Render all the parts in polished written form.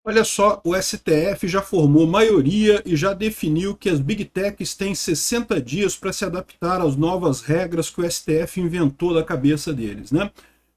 Olha só, o STF já formou maioria e já definiu que as Big Techs têm 60 dias para se adaptar às novas regras que o STF inventou da cabeça deles, né?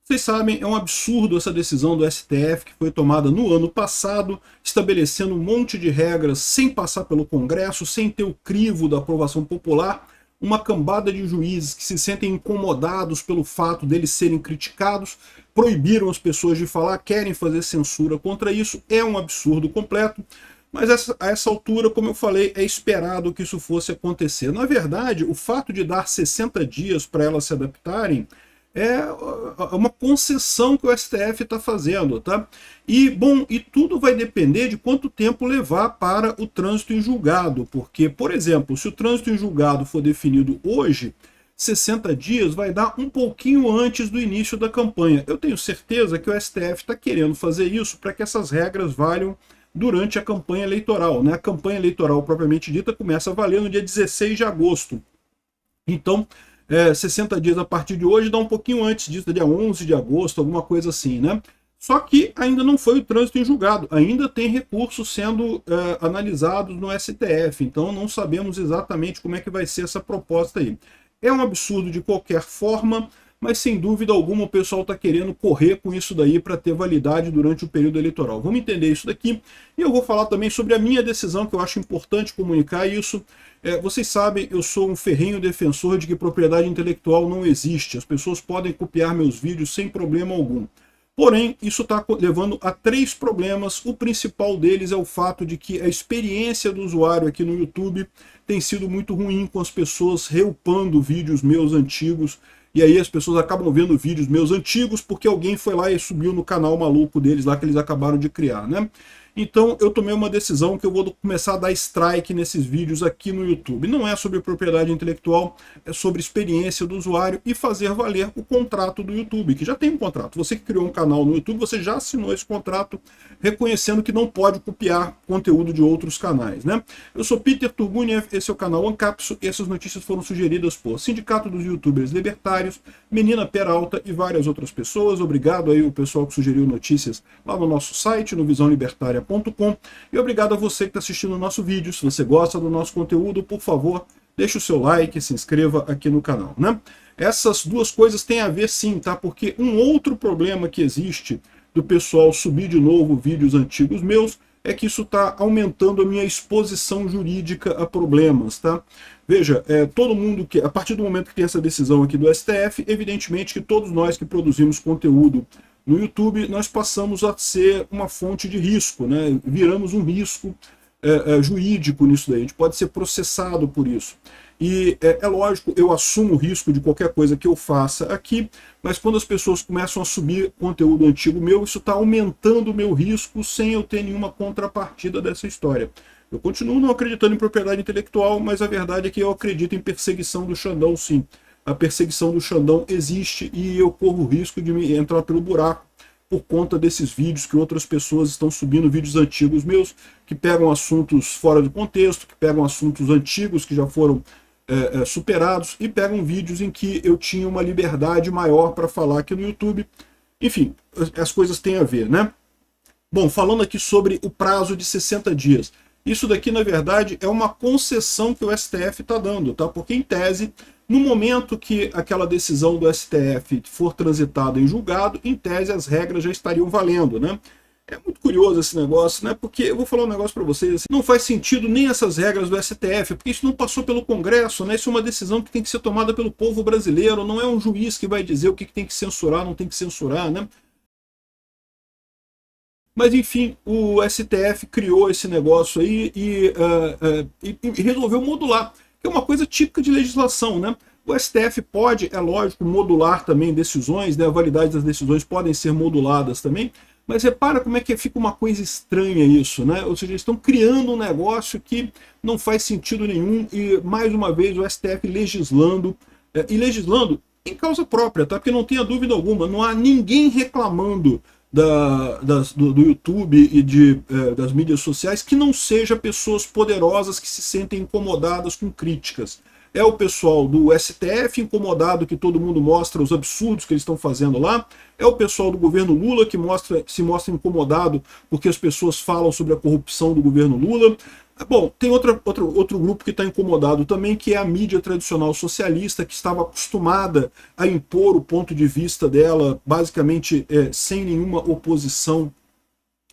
Vocês sabem, é um absurdo essa decisão do STF que foi tomada no ano passado, estabelecendo um monte de regras sem passar pelo Congresso, sem ter o crivo da aprovação popular, uma cambada de juízes que se sentem incomodados pelo fato deles serem criticados, proibiram as pessoas de falar, querem fazer censura contra isso, é um absurdo completo, mas a essa altura, como eu falei, é esperado que isso fosse acontecer. Na verdade, o fato de dar 60 dias para elas se adaptarem é uma concessão que o STF está fazendo, tá? E, bom, e tudo vai depender de quanto tempo levar para o trânsito em julgado, porque, por exemplo, se o trânsito em julgado for definido hoje, 60 dias vai dar um pouquinho antes do início da campanha. Eu tenho certeza que o STF está querendo fazer isso para que essas regras valham durante a campanha eleitoral, né? A campanha eleitoral propriamente dita começa a valer no dia 16 de agosto. Então, 60 dias a partir de hoje dá um pouquinho antes disso, dia 11 de agosto, alguma coisa assim, né? Só que ainda não foi o trânsito em julgado, ainda tem recursos sendo analisados no STF, então não sabemos exatamente como é que vai ser essa proposta aí. É um absurdo de qualquer forma, mas sem dúvida alguma o pessoal está querendo correr com isso daí para ter validade durante o período eleitoral. Vamos entender isso daqui e eu vou falar também sobre a minha decisão, que eu acho importante comunicar isso. Vocês sabem, eu sou um ferrenho defensor de que propriedade intelectual não existe. As pessoas podem copiar meus vídeos sem problema algum. Porém, isso está levando a 3 problemas. O principal deles é o fato de que a experiência do usuário aqui no YouTube tem sido muito ruim, com as pessoas reupando vídeos meus antigos. E aí as pessoas acabam vendo vídeos meus antigos porque alguém foi lá e subiu no canal maluco deles lá que eles acabaram de criar, né? Então eu tomei uma decisão que eu vou começar a dar strike nesses vídeos aqui no YouTube. Não é sobre propriedade intelectual, é sobre experiência do usuário e fazer valer o contrato do YouTube, que já tem um contrato. Você que criou um canal no YouTube, você já assinou esse contrato reconhecendo que não pode copiar conteúdo de outros canais, né? Eu sou Peter Turguniev, esse é o canal Ancapso e essas notícias foram sugeridas por Sindicato dos YouTubers Libertários, Menina Peralta e várias outras pessoas. Obrigado aí o pessoal que sugeriu notícias lá no nosso site, no visãolibertaria.com. E obrigado a você que está assistindo o nosso vídeo. Se você gosta do nosso conteúdo, por favor, deixe o seu like, se inscreva aqui no canal, né? Essas duas coisas têm a ver sim, tá? Porque um outro problema que existe do pessoal subir de novo vídeos antigos meus é que isso está aumentando a minha exposição jurídica a problemas, tá? Veja, todo mundo que, a partir do momento que tem essa decisão aqui do STF, evidentemente que todos nós que produzimos conteúdo no YouTube, nós passamos a ser uma fonte de risco, né? Viramos um risco jurídico nisso daí, a gente pode ser processado por isso. E é lógico, eu assumo o risco de qualquer coisa que eu faça aqui, mas quando as pessoas começam a subir conteúdo antigo meu, isso está aumentando o meu risco sem eu ter nenhuma contrapartida dessa história. Eu continuo não acreditando em propriedade intelectual, mas a verdade é que eu acredito em perseguição do Xandão, sim. A perseguição do Xandão existe e eu corro o risco de me entrar pelo buraco por conta desses vídeos que outras pessoas estão subindo, vídeos antigos meus, que pegam assuntos fora do contexto, que pegam assuntos antigos que já foram superados e pegam vídeos em que eu tinha uma liberdade maior para falar aqui no YouTube. Enfim, as coisas têm a ver, né? Bom, falando aqui sobre o prazo de 60 dias. Isso daqui, na verdade, é uma concessão que o STF está dando, tá? Porque, em tese, no momento que aquela decisão do STF for transitada em julgado, em tese as regras já estariam valendo, né? É muito curioso esse negócio, né? Porque eu vou falar um negócio para vocês, assim, não faz sentido nem essas regras do STF, porque isso não passou pelo Congresso, né? Isso é uma decisão que tem que ser tomada pelo povo brasileiro, não é um juiz que vai dizer o que tem que censurar, não tem que censurar, né? Mas, enfim, o STF criou esse negócio aí e resolveu modular, que é uma coisa típica de legislação, né? O STF pode, é lógico, modular também decisões, né? A validade das decisões podem ser moduladas também, mas repara como é que fica uma coisa estranha isso, né? Ou seja, eles estão criando um negócio que não faz sentido nenhum e, mais uma vez, o STF legislando, e legislando em causa própria, tá? Porque não tenha dúvida alguma, não há ninguém reclamando do YouTube e das mídias sociais que não seja pessoas poderosas que se sentem incomodadas com críticas. é o pessoal do STF incomodado que todo mundo mostra os absurdos que eles estão fazendo lá, é o pessoal do governo Lula que se mostra incomodado porque as pessoas falam sobre a corrupção do governo Lula. Bom, tem outro grupo que está incomodado também, que é a mídia tradicional socialista, que estava acostumada a impor o ponto de vista dela, basicamente sem nenhuma oposição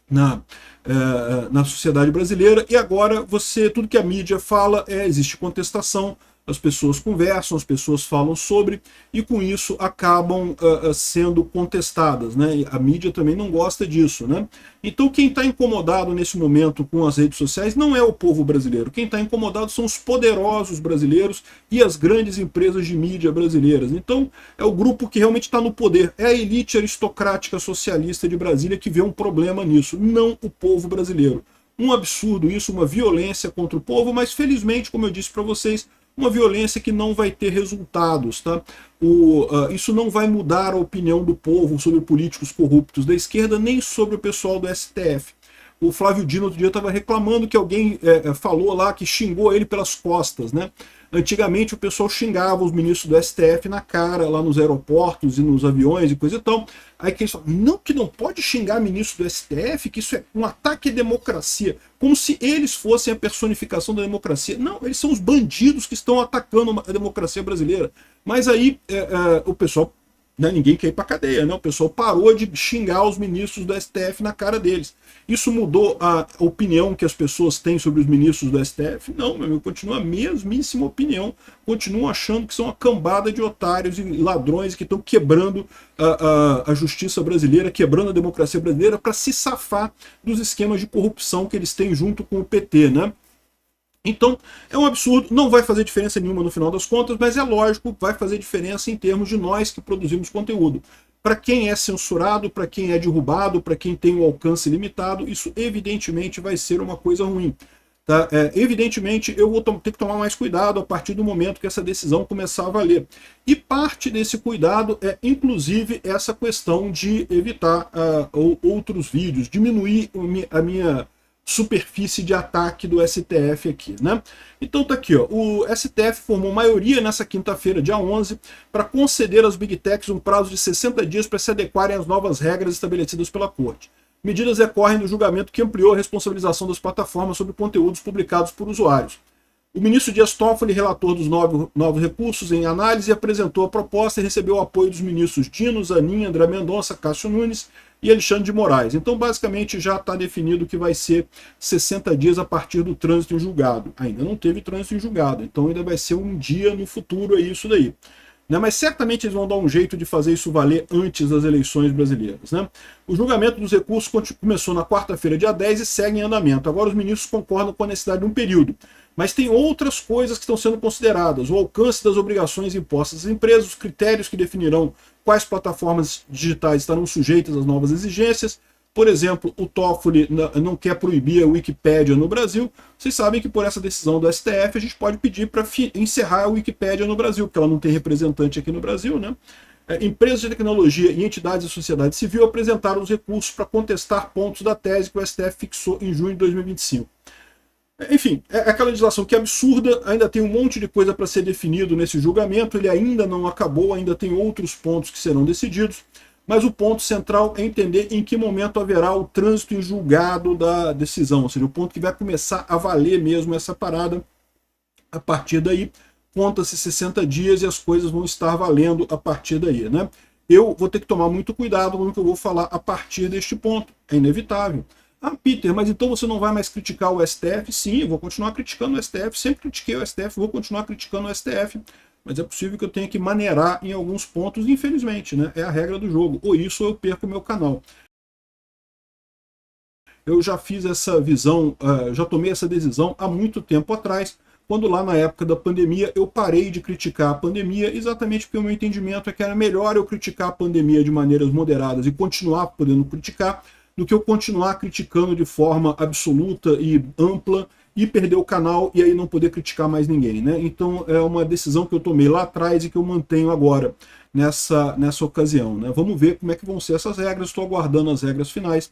na sociedade brasileira, e agora tudo que a mídia fala existe contestação, as pessoas conversam, as pessoas falam sobre, e com isso acabam sendo contestadas, né? E a mídia também não gosta disso, né? Então quem está incomodado nesse momento com as redes sociais não é o povo brasileiro, quem está incomodado são os poderosos brasileiros e as grandes empresas de mídia brasileiras. Então é o grupo que realmente está no poder, é a elite aristocrática socialista de Brasília que vê um problema nisso, não o povo brasileiro. Um absurdo isso, uma violência contra o povo, mas felizmente, como eu disse para vocês, uma violência que não vai ter resultados, tá? Isso não vai mudar a opinião do povo sobre políticos corruptos da esquerda, nem sobre o pessoal do STF. O Flávio Dino outro dia estava reclamando que alguém falou lá que xingou ele pelas costas, né? Antigamente o pessoal xingava os ministros do STF na cara, lá nos aeroportos e nos aviões e coisa e tal. Aí que eles falam, não, que não pode xingar ministro do STF, que isso é um ataque à democracia. Como se eles fossem a personificação da democracia. Não, eles são os bandidos que estão atacando a democracia brasileira. Mas aí o pessoal, né, ninguém quer ir para cadeia, né? O pessoal parou de xingar os ministros do STF na cara deles. Isso mudou a opinião que as pessoas têm sobre os ministros do STF? Não, meu amigo, continua a mesmíssima opinião. Continuam achando que são uma cambada de otários e ladrões que estão quebrando a justiça brasileira, quebrando a democracia brasileira para se safar dos esquemas de corrupção que eles têm junto com o PT, né? Então, é um absurdo, não vai fazer diferença nenhuma no final das contas, mas é lógico, vai fazer diferença em termos de nós que produzimos conteúdo. Para quem é censurado, para quem é derrubado, para quem tem um alcance limitado, isso evidentemente vai ser uma coisa ruim. Tá? Evidentemente, eu vou ter que tomar mais cuidado a partir do momento que essa decisão começar a valer. E parte desse cuidado é, inclusive, essa questão de evitar outros vídeos, diminuir a minha superfície de ataque do STF aqui, né? Então tá aqui, ó, o STF formou maioria nessa quinta-feira, dia 11, para conceder às Big Techs um prazo de 60 dias para se adequarem às novas regras estabelecidas pela Corte. Medidas decorrem do julgamento que ampliou a responsabilização das plataformas sobre conteúdos publicados por usuários. O ministro Dias Toffoli, relator dos novos recursos em análise, apresentou a proposta e recebeu o apoio dos ministros Dino, Zanin, André Mendonça, Cássio Nunes e Alexandre de Moraes. Então, basicamente, já está definido que vai ser 60 dias a partir do trânsito em julgado. Ainda não teve trânsito em julgado, então ainda vai ser um dia no futuro, é isso daí. Né? Mas certamente eles vão dar um jeito de fazer isso valer antes das eleições brasileiras. Né? O julgamento dos recursos começou na quarta-feira, dia 10, e segue em andamento. Agora os ministros concordam com a necessidade de um período. Mas tem outras coisas que estão sendo consideradas. O alcance das obrigações impostas às empresas, os critérios que definirão quais plataformas digitais estarão sujeitas às novas exigências. Por exemplo, o Toffoli não quer proibir a Wikipédia no Brasil. Vocês sabem que por essa decisão do STF a gente pode pedir para encerrar a Wikipédia no Brasil, porque ela não tem representante aqui no Brasil, né? Empresas de tecnologia e entidades da sociedade civil apresentaram os recursos para contestar pontos da tese que o STF fixou em junho de 2025. Enfim, é aquela legislação que é absurda, ainda tem um monte de coisa para ser definido nesse julgamento, ele ainda não acabou, ainda tem outros pontos que serão decididos, mas o ponto central é entender em que momento haverá o trânsito em julgado da decisão, ou seja, o ponto que vai começar a valer mesmo essa parada. A partir daí, conta-se 60 dias e as coisas vão estar valendo a partir daí, né? Eu vou ter que tomar muito cuidado com o que eu vou falar a partir deste ponto, é inevitável. Ah, Peter, mas então você não vai mais criticar o STF? Sim, eu vou continuar criticando o STF, sempre critiquei o STF, vou continuar criticando o STF, mas é possível que eu tenha que maneirar em alguns pontos, infelizmente, né? É a regra do jogo, ou isso ou eu perco o meu canal. Eu já fiz essa visão, já tomei essa decisão há muito tempo atrás, quando lá na época da pandemia eu parei de criticar a pandemia, exatamente porque o meu entendimento é que era melhor eu criticar a pandemia de maneiras moderadas e continuar podendo criticar, do que eu continuar criticando de forma absoluta e ampla e perder o canal e aí não poder criticar mais ninguém, né? Então é uma decisão que eu tomei lá atrás e que eu mantenho agora nessa ocasião, né? Vamos ver como é que vão ser essas regras, estou aguardando as regras finais.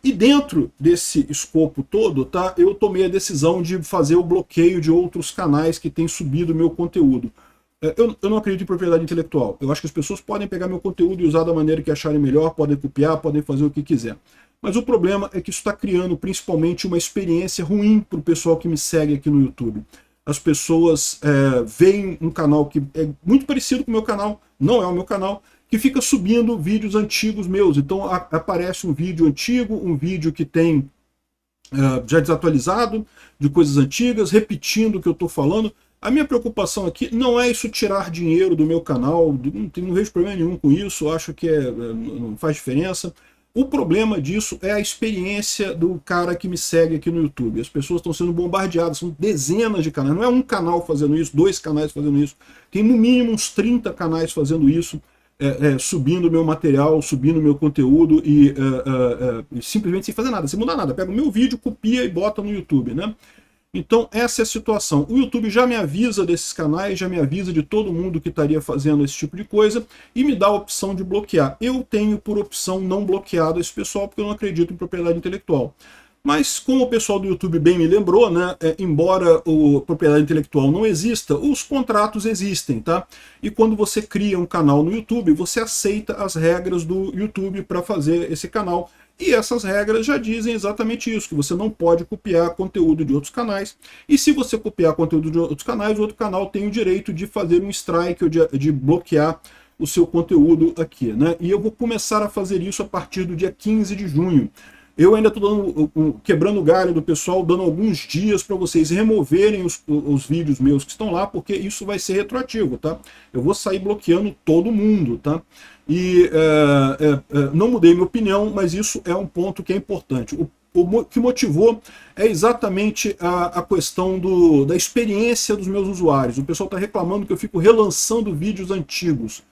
E dentro desse escopo todo, tá, eu tomei a decisão de fazer o bloqueio de outros canais que têm subido o meu conteúdo. Eu não acredito em propriedade intelectual. Eu acho que as pessoas podem pegar meu conteúdo e usar da maneira que acharem melhor, podem copiar, podem fazer o que quiser. Mas o problema é que isso está criando principalmente uma experiência ruim para o pessoal que me segue aqui no YouTube. As pessoas veem um canal que é muito parecido com o meu canal, não é o meu canal, que fica subindo vídeos antigos meus. Então aparece um vídeo antigo, um vídeo que tem já desatualizado, de coisas antigas, repetindo o que eu estou falando. A minha preocupação aqui não é isso tirar dinheiro do meu canal, não vejo problema nenhum com isso, acho que não faz diferença. O problema disso é a experiência do cara que me segue aqui no YouTube. As pessoas estão sendo bombardeadas, são dezenas de canais, não é um canal fazendo isso, 2 canais fazendo isso, tem no mínimo uns 30 canais fazendo isso, subindo meu material, subindo meu conteúdo e simplesmente sem fazer nada, sem mudar nada. Pega o meu vídeo, copia e bota no YouTube, né? Então essa é a situação. O YouTube já me avisa desses canais, já me avisa de todo mundo que estaria fazendo esse tipo de coisa e me dá a opção de bloquear. Eu tenho por opção não bloqueado esse pessoal porque eu não acredito em propriedade intelectual. Mas como o pessoal do YouTube bem me lembrou, né, embora a propriedade intelectual não exista, os contratos existem, tá? E quando você cria um canal no YouTube, você aceita as regras do YouTube para fazer esse canal. E essas regras já dizem exatamente isso, que você não pode copiar conteúdo de outros canais. E se você copiar conteúdo de outros canais, o outro canal tem o direito de fazer um strike ou de bloquear o seu conteúdo aqui, né? E eu vou começar a fazer isso a partir do dia 15 de junho. Eu ainda estou quebrando o galho do pessoal, dando alguns dias para vocês removerem os vídeos meus que estão lá, porque isso vai ser retroativo, tá? Eu vou sair bloqueando todo mundo, tá? E não mudei minha opinião, mas isso é um ponto que é importante. O que motivou é exatamente a questão da experiência dos meus usuários. O pessoal está reclamando que eu fico relançando vídeos antigos.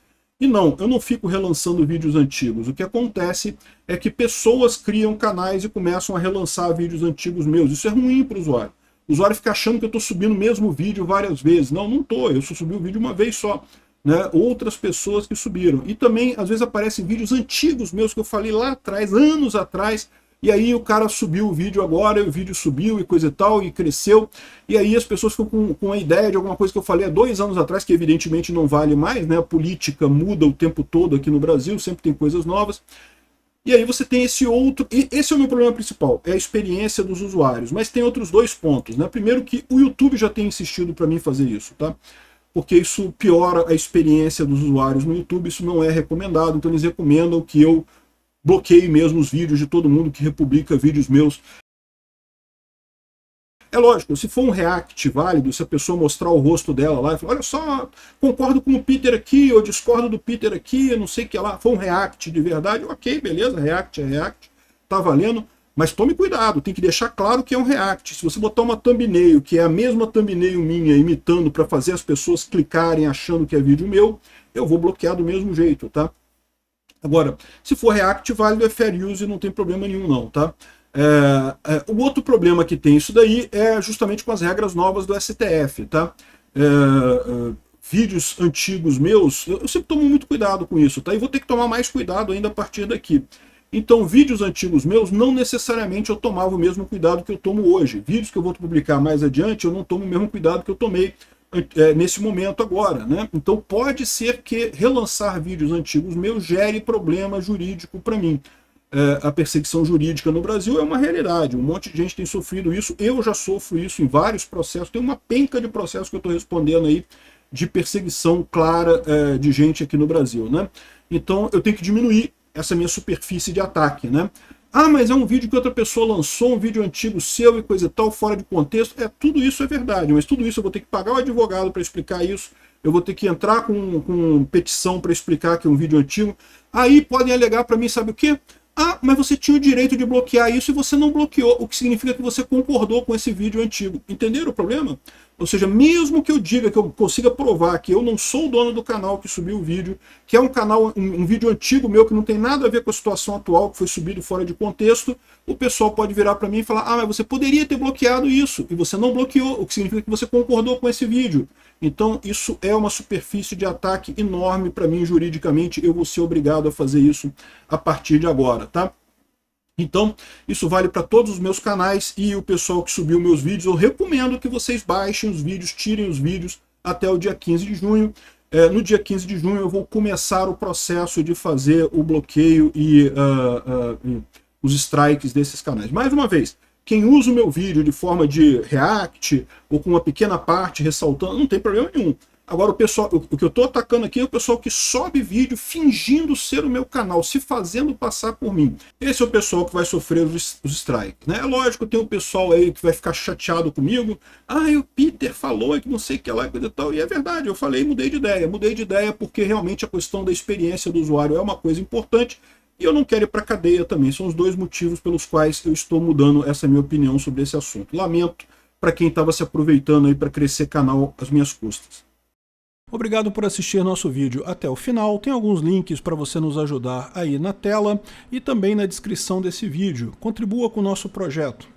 E não, eu não fico relançando vídeos antigos. O que acontece é que pessoas criam canais e começam a relançar vídeos antigos meus. Isso é ruim para o usuário. O usuário fica achando que eu estou subindo o mesmo vídeo várias vezes. Não, não estou. Eu só subi o vídeo uma vez só. Né? Outras pessoas que subiram. E também, às vezes, aparecem vídeos antigos meus que eu falei lá atrás, anos atrás, e aí o cara subiu o vídeo agora, e o vídeo subiu e coisa e tal, e cresceu, e aí as pessoas ficam com a ideia de alguma coisa que eu falei há 2 anos atrás, que evidentemente não vale mais, né? A política muda o tempo todo aqui no Brasil, sempre tem coisas novas. E aí você tem esse outro, e esse é o meu problema principal, é a experiência dos usuários. Mas tem outros 2 pontos, né? Primeiro que o YouTube já tem insistido para mim fazer isso, tá? Porque isso piora a experiência dos usuários no YouTube, isso não é recomendado, então eles recomendam que eu bloqueie mesmo os vídeos de todo mundo que republica vídeos meus. É lógico, se for um react válido, se a pessoa mostrar o rosto dela lá e falar, olha só, concordo com o Peter aqui, eu discordo do Peter aqui, eu não sei o que lá, foi um react de verdade, ok, beleza, react é react, tá valendo, mas tome cuidado, tem que deixar claro que é um react. Se você botar uma thumbnail, que é a mesma thumbnail minha, imitando para fazer as pessoas clicarem achando que é vídeo meu, eu vou bloquear do mesmo jeito, tá? Agora, se for react válido, é fair use, não tem problema nenhum não, tá? O outro problema que tem isso daí é justamente com as regras novas do STF, tá? Vídeos antigos meus, eu sempre tomo muito cuidado com isso, tá? E vou ter que tomar mais cuidado ainda a partir daqui. Então, vídeos antigos meus, não necessariamente eu tomava o mesmo cuidado que eu tomo hoje. Vídeos que eu vou publicar mais adiante, eu não tomo o mesmo cuidado que eu tomei nesse momento agora, né? Então pode ser que relançar vídeos antigos meus gere problema jurídico para mim. A perseguição jurídica no Brasil é uma realidade, um monte de gente tem sofrido isso, eu já sofro isso em vários processos, tem uma penca de processos que eu estou respondendo aí de perseguição clara de gente aqui no Brasil, né? Então eu tenho que diminuir essa minha superfície de ataque, né? Ah, mas é um vídeo que outra pessoa lançou, um vídeo antigo seu e coisa e tal, fora de contexto. Tudo isso é verdade, mas tudo isso eu vou ter que pagar o advogado para explicar isso, eu vou ter que entrar com petição para explicar que é um vídeo antigo. Aí podem alegar para mim, sabe o quê? Ah, mas você tinha o direito de bloquear isso e você não bloqueou, o que significa que você concordou com esse vídeo antigo. Entenderam o problema? Ou seja, mesmo que eu diga que eu consiga provar que eu não sou o dono do canal que subiu o vídeo, que é um canal, um vídeo antigo meu que não tem nada a ver com a situação atual, que foi subido fora de contexto, o pessoal pode virar para mim e falar, ah, mas você poderia ter bloqueado isso, e você não bloqueou, o que significa que você concordou com esse vídeo. Então isso é uma superfície de ataque enorme para mim juridicamente, eu vou ser obrigado a fazer isso a partir de agora, tá? Então, isso vale para todos os meus canais e o pessoal que subiu meus vídeos. Eu recomendo que vocês baixem os vídeos, tirem os vídeos até o dia 15 de junho. No dia 15 de junho eu vou começar o processo de fazer o bloqueio e os strikes desses canais. Mais uma vez, quem usa o meu vídeo de forma de react ou com uma pequena parte ressaltando, não tem problema nenhum. Agora, o que eu estou atacando aqui é o pessoal que sobe vídeo fingindo ser o meu canal, se fazendo passar por mim. Esse é o pessoal que vai sofrer os strikes, né? É lógico, tem um pessoal aí que vai ficar chateado comigo. Ah, o Peter falou que não sei o que lá e tal. E é verdade, eu falei, mudei de ideia. Mudei de ideia porque realmente a questão da experiência do usuário é uma coisa importante. E eu não quero ir para a cadeia também. São os dois motivos pelos quais eu estou mudando essa minha opinião sobre esse assunto. Lamento para quem estava se aproveitando aí para crescer canal às minhas custas. Obrigado por assistir nosso vídeo até o final. Tem alguns links para você nos ajudar aí na tela e também na descrição desse vídeo. Contribua com o nosso projeto.